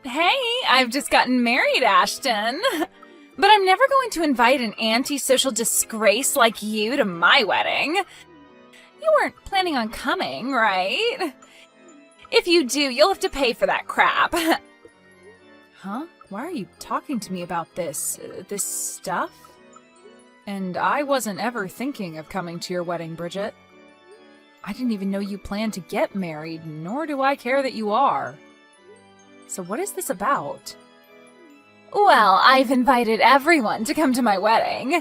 Hey, I've just gotten married, Ashton. But I'm never going to invite an antisocial disgrace like you to my wedding. You weren't planning on coming, right? If you do, you'll have to pay for that crap. Huh? Why are you talking to me about this stuff? And I wasn't ever thinking of coming to your wedding, Bridget. I didn't even know you planned to get married, nor do I care that you are. So what is this about? Well, I've invited everyone to come to my wedding.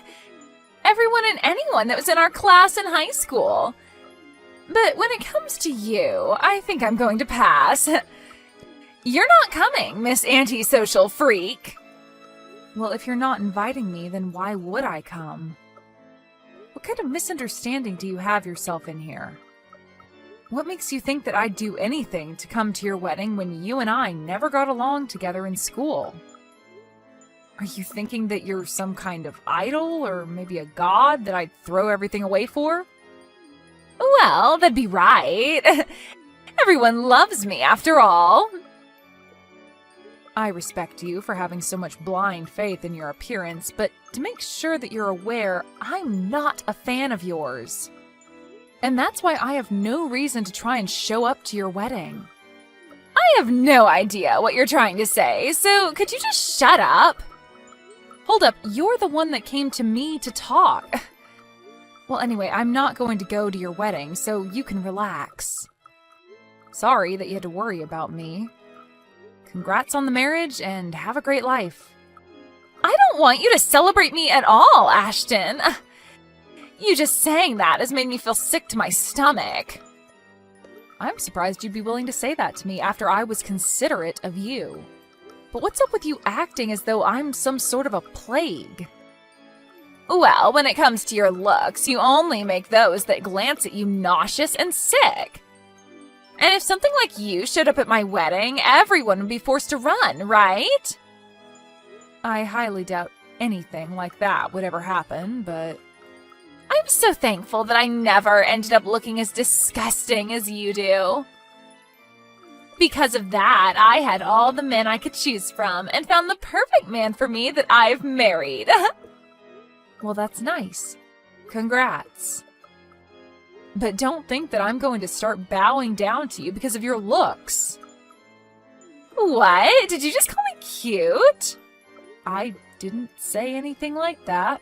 Everyone and anyone that was in our class in high school. But when it comes to you, I think I'm going to pass. You're not coming, Miss Antisocial Freak. Well, if you're not inviting me, then why would I come? What kind of misunderstanding do you have yourself in here? What makes you think that I'd do anything to come to your wedding when you and I never got along together in school? Are you thinking that you're some kind of idol, or maybe a god that I'd throw everything away for? Well, that'd be right. Everyone loves me, after all. I respect you for having so much blind faith in your appearance, but to make sure that you're aware, I'm not a fan of yours. And that's why I have no reason to try and show up to your wedding. I have no idea what you're trying to say, so could you just shut up? Hold up, you're the one that came to me to talk. Well, anyway, I'm not going to go to your wedding, so you can relax. Sorry that you had to worry about me. Congrats on the marriage, and have a great life. I don't want you to celebrate me at all, Ashton. You just saying that has made me feel sick to my stomach. I'm surprised you'd be willing to say that to me after I was considerate of you. But what's up with you acting as though I'm some sort of a plague? Well, when it comes to your looks, you only make those that glance at you nauseous and sick. And if something like you showed up at my wedding, everyone would be forced to run, right? I highly doubt anything like that would ever happen, but I'm so thankful that I never ended up looking as disgusting as you do. Because of that, I had all the men I could choose from and found the perfect man for me that I've married. Well, that's nice. Congrats. But don't think that I'm going to start bowing down to you because of your looks. What? Did you just call me cute? I didn't say anything like that.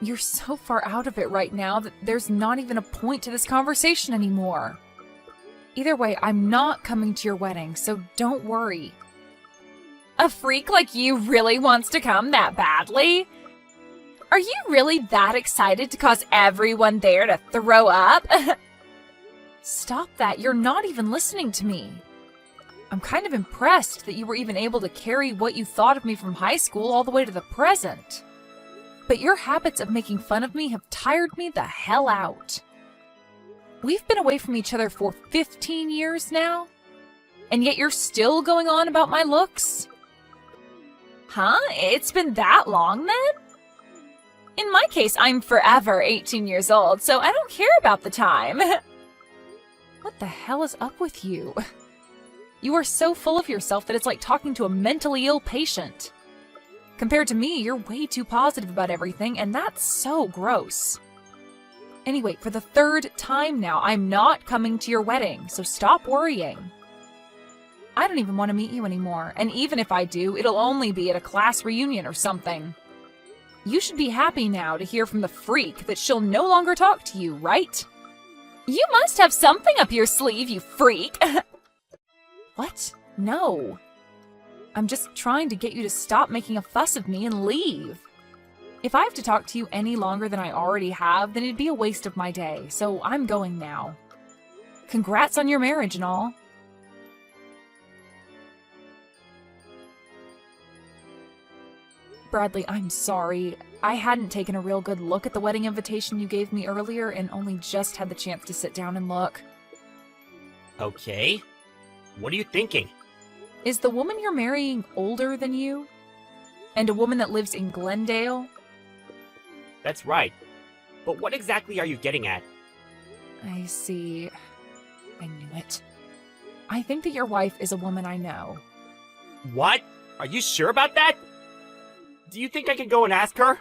You're so far out of it right now that there's not even a point to this conversation anymore. Either way, I'm not coming to your wedding, so don't worry. A freak like you really wants to come that badly? Are you really that excited to cause everyone there to throw up? Stop that, you're not even listening to me. I'm kind of impressed that you were even able to carry what you thought of me from high school all the way to the present. But your habits of making fun of me have tired me the hell out. We've been away from each other for 15 years now, and yet you're still going on about my looks? Huh? It's been that long then? In my case, I'm forever 18 years old, so I don't care about the time. What the hell is up with you? You are so full of yourself that it's like talking to a mentally ill patient. Compared to me, you're way too positive about everything, and that's so gross. Anyway, for the third time now, I'm not coming to your wedding, so stop worrying. I don't even want to meet you anymore, and even if I do, it'll only be at a class reunion or something. You should be happy now to hear from the freak that she'll no longer talk to you, right? You must have something up your sleeve, you freak! What? No. I'm just trying to get you to stop making a fuss of me and leave. If I have to talk to you any longer than I already have, then it'd be a waste of my day, so I'm going now. Congrats on your marriage and all. Bradley, I'm sorry. I hadn't taken a real good look at the wedding invitation you gave me earlier and only just had the chance to sit down and look. Okay. What are you thinking? Is the woman you're marrying older than you? And a woman that lives in Glendale? That's right. But what exactly are you getting at? I see. I knew it. I think that your wife is a woman I know. What? Are you sure about that? Do you think I can go and ask her?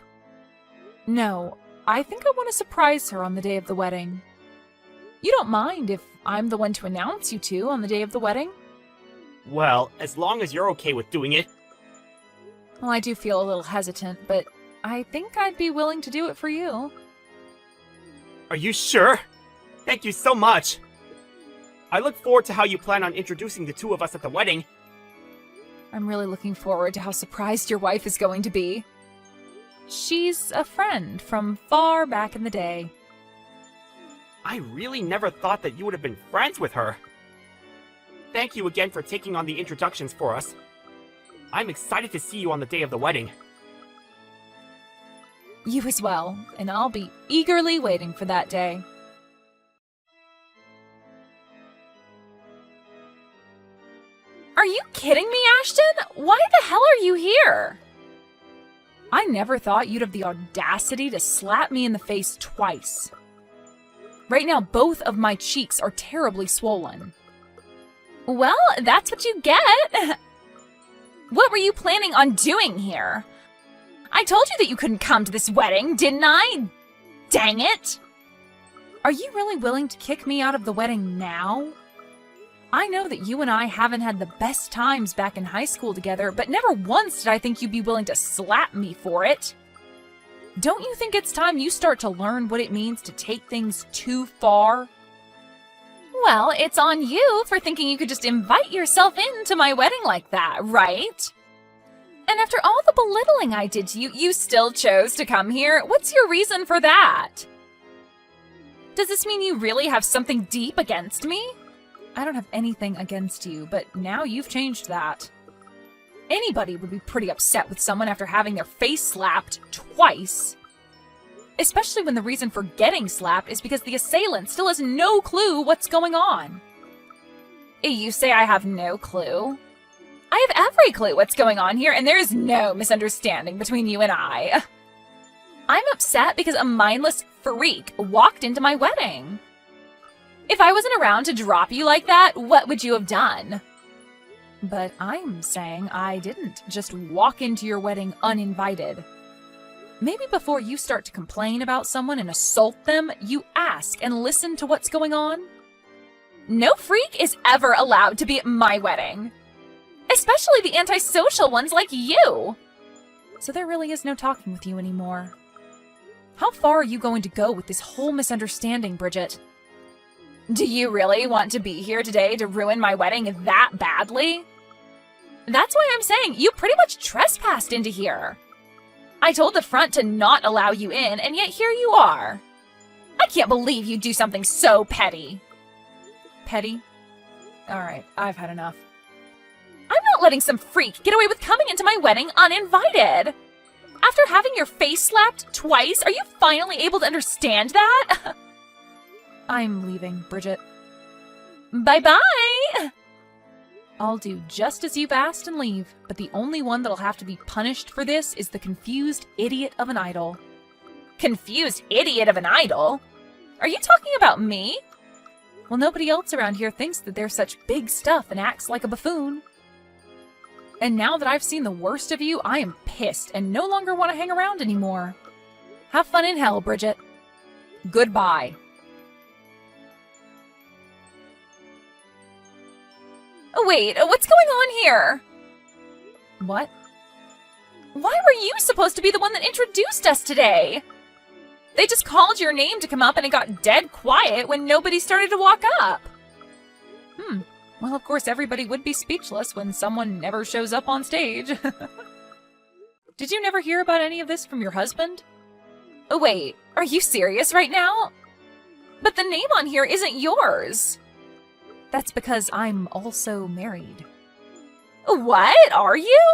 No, I think I want to surprise her on the day of the wedding. You don't mind if I'm the one to announce you two on the day of the wedding? Well, as long as you're okay with doing it. Well, I do feel a little hesitant, but I think I'd be willing to do it for you. Are you sure? Thank you so much. I look forward to how you plan on introducing the two of us at the wedding. I'm really looking forward to how surprised your wife is going to be. She's a friend from far back in the day. I really never thought that you would have been friends with her. Thank you again for taking on the introductions for us. I'm excited to see you on the day of the wedding. You as well, and I'll be eagerly waiting for that day. Are you kidding me, Ashton? Why the hell are you here? I never thought you'd have the audacity to slap me in the face twice. Right now, both of my cheeks are terribly swollen. Well, that's what you get. What were you planning on doing here? I told you that you couldn't come to this wedding, didn't I? Dang it! Are you really willing to kick me out of the wedding now? I know that you and I haven't had the best times back in high school together, but never once did I think you'd be willing to slap me for it. Don't you think it's time you start to learn what it means to take things too far? Well, it's on you for thinking you could just invite yourself into my wedding like that, right? And after all the belittling I did to you, you still chose to come here? What's your reason for that? Does this mean you really have something deep against me? I don't have anything against you, but now you've changed that. Anybody would be pretty upset with someone after having their face slapped twice. Especially when the reason for getting slapped is because the assailant still has no clue what's going on. You say I have no clue? I have every clue what's going on here, and there is no misunderstanding between you and I. I'm upset because a mindless freak walked into my wedding. If I wasn't around to drop you like that, what would you have done? But I'm saying I didn't just walk into your wedding uninvited. Maybe before you start to complain about someone and assault them, you ask and listen to what's going on. No freak is ever allowed to be at my wedding. Especially the antisocial ones like you. So there really is no talking with you anymore. How far are you going to go with this whole misunderstanding, Bridget? Do you really want to be here today to ruin my wedding that badly? That's why I'm saying you pretty much trespassed into here. I told the front to not allow you in, and yet here you are. I can't believe you'd do something so petty. Petty? Alright, I've had enough. I'm not letting some freak get away with coming into my wedding uninvited. After having your face slapped twice, are you finally able to understand that? I'm leaving, Bridget. Bye-bye! I'll do just as you've asked and leave, but the only one that'll have to be punished for this is the confused idiot of an idol. Confused idiot of an idol? Are you talking about me? Well, nobody else around here thinks that they're such big stuff and acts like a buffoon. And now that I've seen the worst of you, I am pissed and no longer want to hang around anymore. Have fun in hell, Bridget. Goodbye. Oh, wait, what's going on here? What? Why were you supposed to be the one that introduced us today? They just called your name to come up and it got dead quiet when nobody started to walk up. Well, of course, everybody would be speechless when someone never shows up on stage. Did you never hear about any of this from your husband? Oh, wait, are you serious right now? But the name on here isn't yours. That's because I'm also married. What? Are you?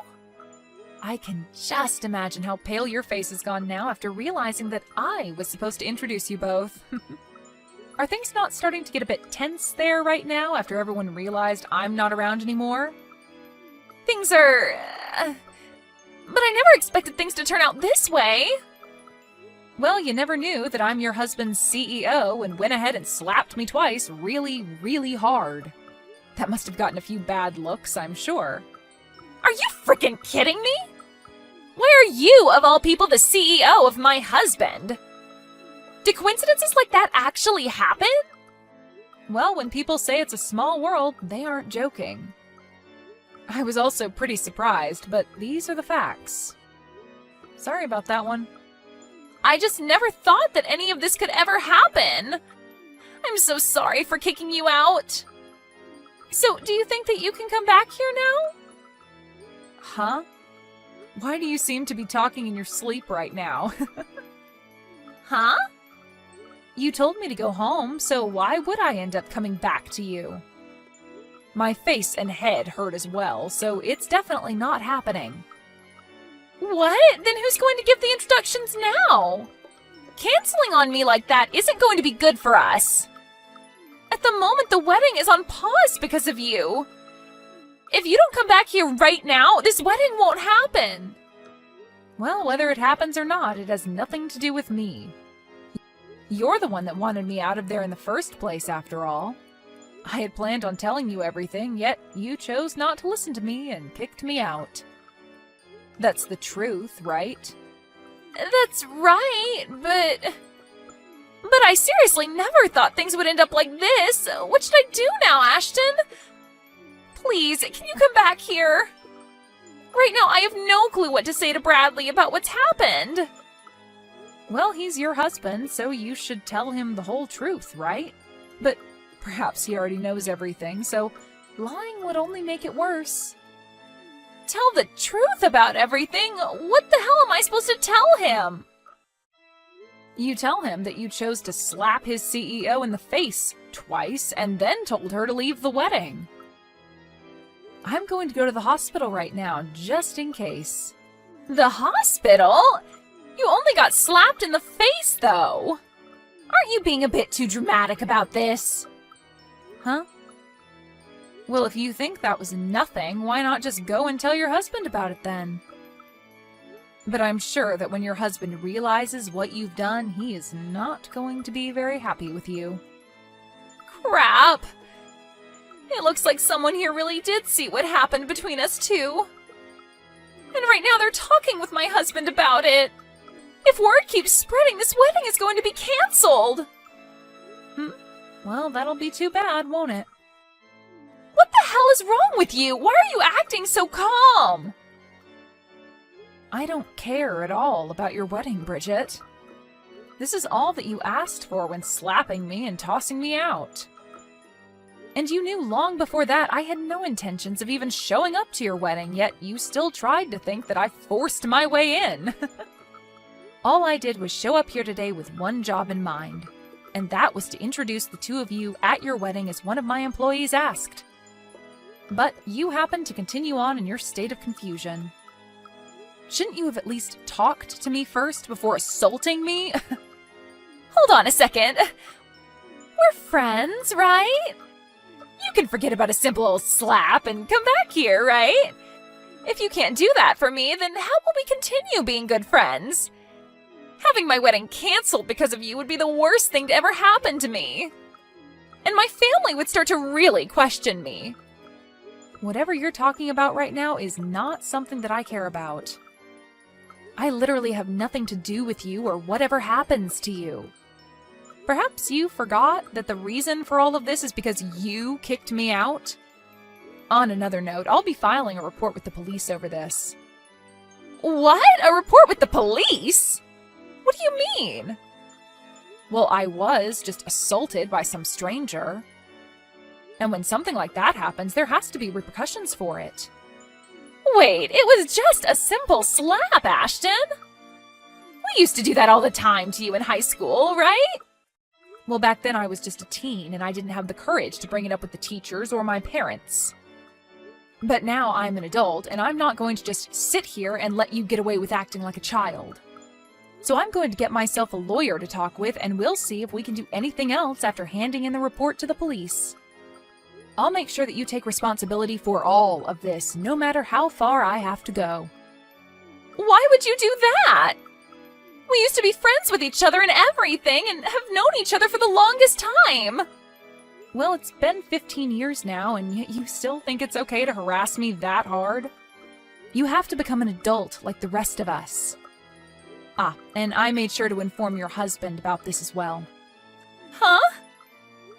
I can just imagine how pale your face has gone now after realizing that I was supposed to introduce you both. Are things not starting to get a bit tense there right now after everyone realized I'm not around anymore? Things are... but I never expected things to turn out this way. Well, you never knew that I'm your husband's CEO and went ahead and slapped me twice really, really hard. That must have gotten a few bad looks, I'm sure. Are you freaking kidding me? Why are you, of all people, the CEO of my husband? Do coincidences like that actually happen? Well, when people say it's a small world, they aren't joking. I was also pretty surprised, but these are the facts. Sorry about that one. I just never thought that any of this could ever happen. I'm so sorry for kicking you out. So, do you think that you can come back here now? Huh? Why do you seem to be talking in your sleep right now? Huh? You told me to go home, so why would I end up coming back to you? My face and head hurt as well, so it's definitely not happening. What? Then who's going to give the introductions now? Canceling on me like that isn't going to be good for us. At the moment, the wedding is on pause because of you. If you don't come back here right now, this wedding won't happen. Well, whether it happens or not, it has nothing to do with me. You're the one that wanted me out of there in the first place, after all. I had planned on telling you everything, yet you chose not to listen to me and kicked me out. That's the truth, right? That's right, but I seriously never thought things would end up like this. What should I do now, Ashton? Please, can you come back here? Right now, I have no clue what to say to Bradley about what's happened. Well, he's your husband, so you should tell him the whole truth, right? But perhaps he already knows everything, so lying would only make it worse. Tell the truth about everything? What the hell am I supposed to tell him? You tell him that you chose to slap his CEO in the face twice and then told her to leave the wedding. I'm going to go to the hospital right now, just in case. The hospital? You only got slapped in the face, though. Aren't you being a bit too dramatic about this? Huh? Well, if you think that was nothing, why not just go and tell your husband about it then? But I'm sure that when your husband realizes what you've done, he is not going to be very happy with you. Crap! It looks like someone here really did see what happened between us two. And right now they're talking with my husband about it. If word keeps spreading, this wedding is going to be canceled. Well, that'll be too bad, won't it? What the hell is wrong with you? Why are you acting so calm? I don't care at all about your wedding, Bridget. This is all that you asked for when slapping me and tossing me out. And you knew long before that I had no intentions of even showing up to your wedding, yet you still tried to think that I forced my way in. All I did was show up here today with one job in mind, and that was to introduce the two of you at your wedding as one of my employees asked. But you happened to continue on in your state of confusion. Shouldn't you have at least talked to me first before assaulting me? Hold on a second. We're friends, right? You can forget about a simple old slap and come back here, right? If you can't do that for me, then how will we continue being good friends? Having my wedding canceled because of you would be the worst thing to ever happen to me. And my family would start to really question me. Whatever you're talking about right now is not something that I care about. I literally have nothing to do with you or whatever happens to you. Perhaps you forgot that the reason for all of this is because you kicked me out? On another note, I'll be filing a report with the police over this. What? A report with the police? What do you mean? Well, I was just assaulted by some stranger. And when something like that happens, there has to be repercussions for it. Wait, it was just a simple slap, Ashton. We used to do that all the time to you in high school, right? Well, back then I was just a teen and I didn't have the courage to bring it up with the teachers or my parents. But now I'm an adult and I'm not going to just sit here and let you get away with acting like a child. So I'm going to get myself a lawyer to talk with and we'll see if we can do anything else after handing in the report to the police. I'll make sure that you take responsibility for all of this, no matter how far I have to go. Why would you do that? We used to be friends with each other and everything, and have known each other for the longest time. Well, it's been 15 years now, and yet you still think it's okay to harass me that hard? You have to become an adult like the rest of us. Ah, and I made sure to inform your husband about this as well. Huh?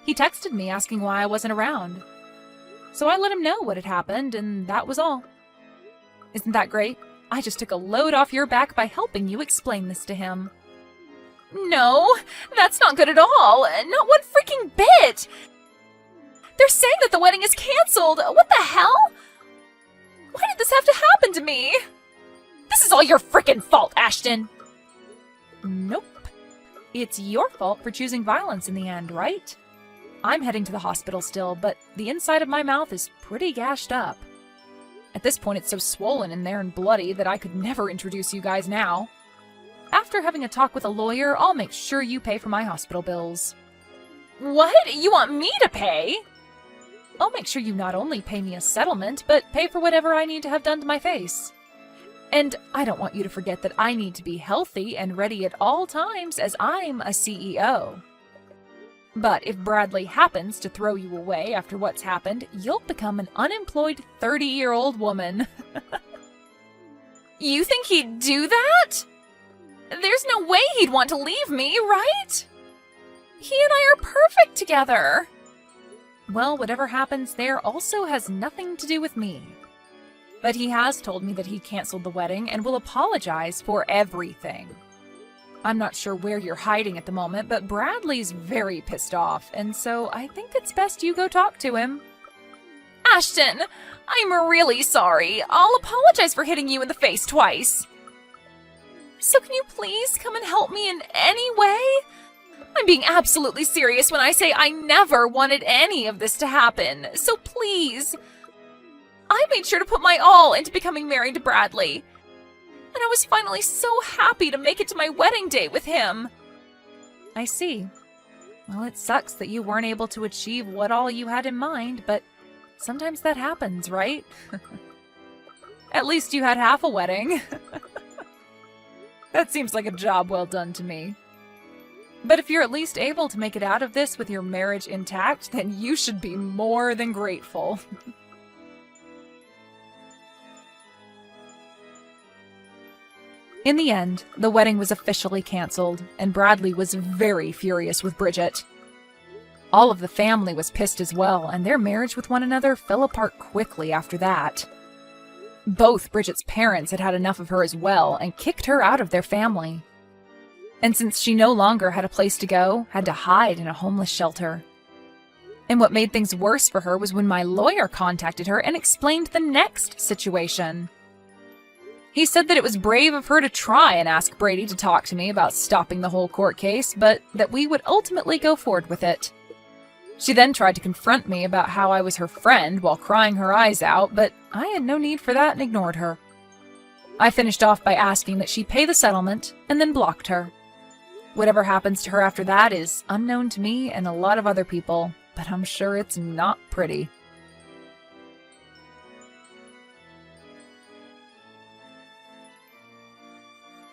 He texted me asking why I wasn't around. So I let him know what had happened, and that was all. Isn't that great? I just took a load off your back by helping you explain this to him. No, that's not good at all. Not one freaking bit. They're saying that the wedding is canceled. What the hell? Why did this have to happen to me? This is all your freaking fault, Ashton. Nope. It's your fault for choosing violence in the end, right? I'm heading to the hospital still, but the inside of my mouth is pretty gashed up. At this point, it's so swollen in there and bloody that I could never introduce you guys now. After having a talk with a lawyer, I'll make sure you pay for my hospital bills. What? You want me to pay? I'll make sure you not only pay me a settlement, but pay for whatever I need to have done to my face. And I don't want you to forget that I need to be healthy and ready at all times, as I'm a CEO. But if Bradley happens to throw you away after what's happened, you'll become an unemployed 30-year-old woman. You think he'd do that? There's no way he'd want to leave me, right? He and I are perfect together. Well, whatever happens there also has nothing to do with me. But he has told me that he canceled the wedding and will apologize for everything. I'm not sure where you're hiding at the moment, but Bradley's very pissed off, and so I think it's best you go talk to him. Ashton, I'm really sorry. I'll apologize for hitting you in the face twice. So can you please come and help me in any way? I'm being absolutely serious when I say I never wanted any of this to happen, so please. I made sure to put my all into becoming married to Bradley. And I was finally so happy to make it to my wedding day with him. I see. Well, it sucks that you weren't able to achieve what all you had in mind, but sometimes that happens, right? At least you had half a wedding. That seems like a job well done to me. But if you're at least able to make it out of this with your marriage intact, then you should be more than grateful. In the end, the wedding was officially canceled, and Bradley was very furious with Bridget. All of the family was pissed as well, and their marriage with one another fell apart quickly after that. Both Bridget's parents had had enough of her as well and kicked her out of their family. And since she no longer had a place to go, had to hide in a homeless shelter. And what made things worse for her was when my lawyer contacted her and explained the next situation. He said that it was brave of her to try and ask Brady to talk to me about stopping the whole court case, but that we would ultimately go forward with it. She then tried to confront me about how I was her friend while crying her eyes out, but I had no need for that and ignored her. I finished off by asking that she pay the settlement and then blocked her. Whatever happens to her after that is unknown to me and a lot of other people, but I'm sure it's not pretty.